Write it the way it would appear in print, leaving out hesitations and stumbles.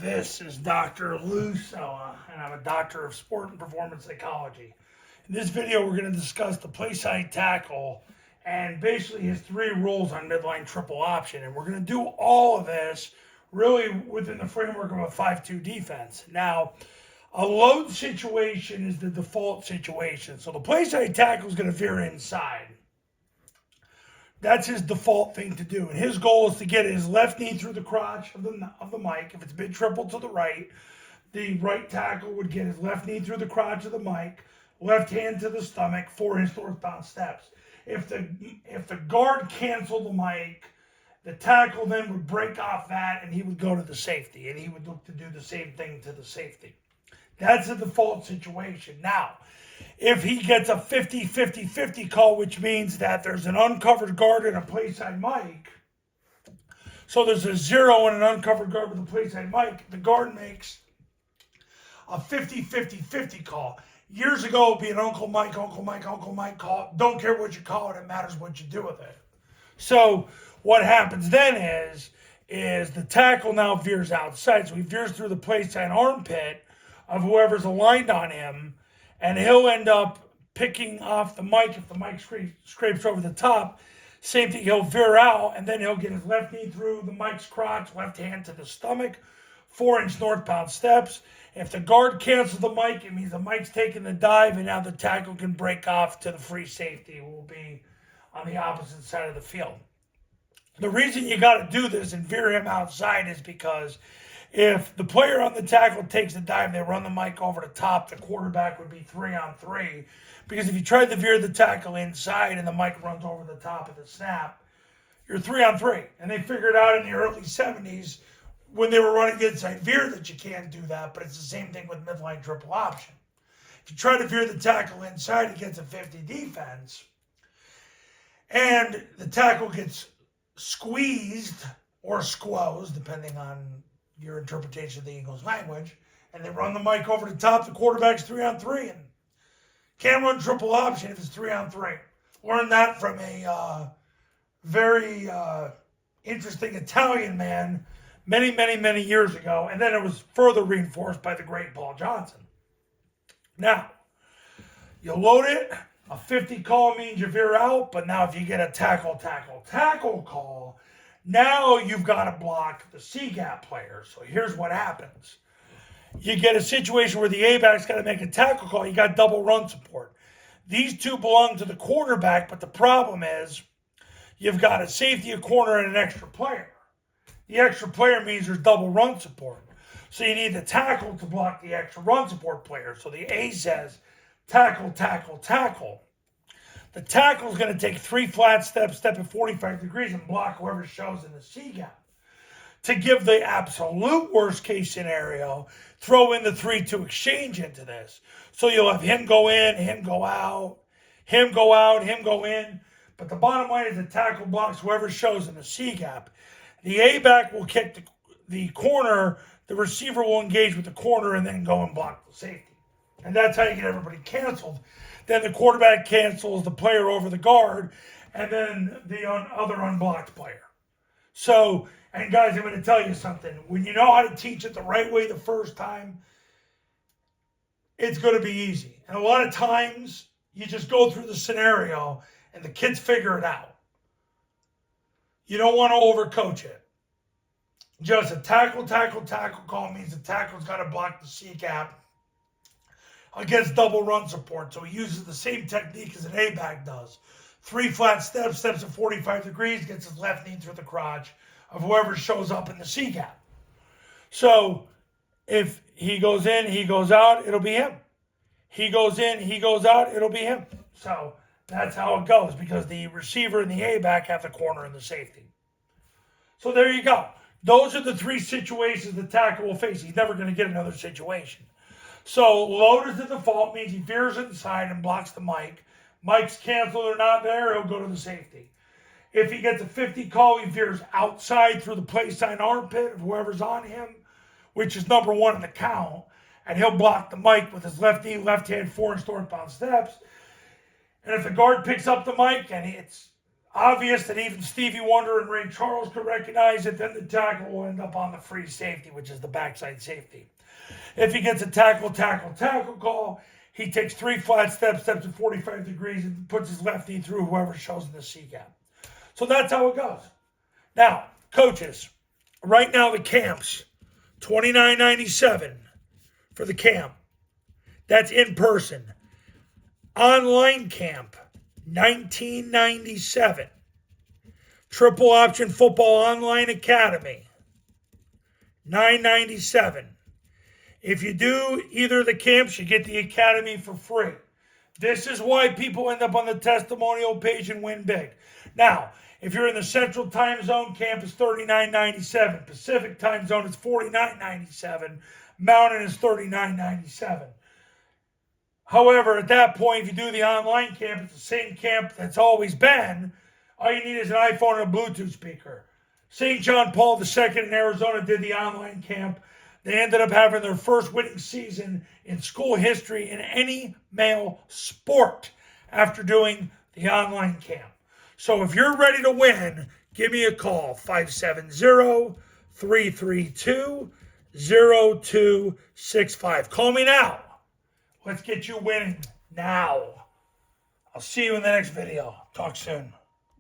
This is Dr. Lou Cella, and I'm a doctor of sport and performance psychology. In this video, we're going to discuss the Playside tackle and basically his 3 rules on midline triple option. And we're going to do all of this really within the framework of a 5-2 defense. Now, a load situation is the default situation. So the Playside tackle is going to veer inside. That's his default thing to do. And his goal is to get his left knee through the crotch of the mic. If it's mid triple to the right tackle would get his left knee through the crotch of the mic, left hand to the stomach, 4-inch northbound steps. If the guard canceled the mic, the tackle then would break off that and he would go to the safety. And he would look to do the same thing to the safety. That's the default situation. Now, if he gets a 50-50-50 call, which means that there's an uncovered guard and a Playside mic, so there's a 0 and an uncovered guard with a Playside mic, the guard makes a 50-50-50 call. Years ago, it'd be an Uncle Mike call. Don't care what you call it, it matters what you do with it. So what happens then is the tackle now veers outside. So he veers through the Playside armpit of whoever's aligned on him, and he'll end up picking off the mic if the mic scrapes over the top. Same thing, he'll veer out, and then he'll get his left knee through the mic's crotch, left hand to the stomach, 4-inch northbound steps. If the guard cancels the mic, it means the mic's taking the dive, and now the tackle can break off to the free safety, who will be on the opposite side of the field. The reason you got to do this and veer him outside is because if the player on the tackle takes the dive, they run the mic over the top, the quarterback would be 3-on-3. Because if you try to veer the tackle inside and the mic runs over the top of the snap, you're 3-on-3. And they figured out in the early 70s when they were running inside veer that you can't do that, but it's the same thing with midline triple option. If you try to veer the tackle inside against a 50 defense, and the tackle gets squeezed or squozed, depending on your interpretation of the Eagles' language, and they run the mic over the top, the quarterback's 3-on-3, and can't run triple option if it's 3-on-3. Learned that from a very interesting Italian man many years ago, and then it was further reinforced by the great Paul Johnson. Now, you load it, a 50 call means you veer out, but now if you get a tackle call, now you've got to block the C-gap player. So here's what happens. You get a situation where the A-back's got to make a tackle call. You got double run support. These two belong to the quarterback, but the problem is you've got a safety, a corner, and an extra player. The extra player means there's double run support. So you need the tackle to block the extra run support player. So the A says tackle. The tackle is going to take 3 flat steps, step at 45 degrees, and block whoever shows in the C-gap. To give the absolute worst case scenario, throw in the 3-2 exchange into this. So you'll have him go in, him go out, him go out, him go in. But the bottom line is the tackle blocks whoever shows in the C-gap. The A-back will kick the corner, the receiver will engage with the corner, and then go and block the safety. And that's how you get everybody canceled. Then the quarterback cancels the player over the guard, and then the other unblocked player. So, and guys, I'm going to tell you something. When you know how to teach it the right way the first time, it's going to be easy. And a lot of times, you just go through the scenario, and the kids figure it out. You don't want to overcoach it. Just a tackle call means the tackle's got to block the C-gap against double run support. So he uses the same technique as an A-back does. 3 flat steps at 45 degrees, gets his left knee through the crotch of whoever shows up in the C-gap. So if he goes in, he goes out, it'll be him. He goes in, he goes out, it'll be him. So that's how it goes, because the receiver and the A-back have the corner and the safety. So there you go. Those are the 3 situations the tackle will face. He's never going to get another situation. So load is the default, means he veers inside and blocks the mic. Mic's canceled or not there, he'll go to the safety. If he gets a 50 call, he veers outside through the Playside armpit of whoever's on him, which is number 1 in the count, and he'll block the mic with his left knee, left hand, 4-inch northbound steps. And if the guard picks up the mic and it's obvious that even Stevie Wonder and Ray Charles could recognize it, then the tackle will end up on the free safety, which is the backside safety. If he gets a tackle call, he takes 3 flat steps at 45 degrees, and puts his left knee through whoever shows in the C gap. So that's how it goes. Now, coaches, right now the camps, $29.97 for the camp. That's in person. Online camp, $19.97. Triple Option Football Online Academy, $9.97. If you do either of the camps, you get the academy for free. This is why people end up on the testimonial page and win big. Now, if you're in the Central Time Zone, camp is $39.97. Pacific Time Zone is $49.97. Mountain is $39.97. However, at that point, if you do the online camp, it's the same camp that's always been. All you need is an iPhone and a Bluetooth speaker. St. John Paul II in Arizona did the online camp. They ended up having their first winning season in school history in any male sport after doing the online camp. So if you're ready to win, give me a call, 570-332-0265. Call me now. Let's get you winning now. I'll see you in the next video. Talk soon.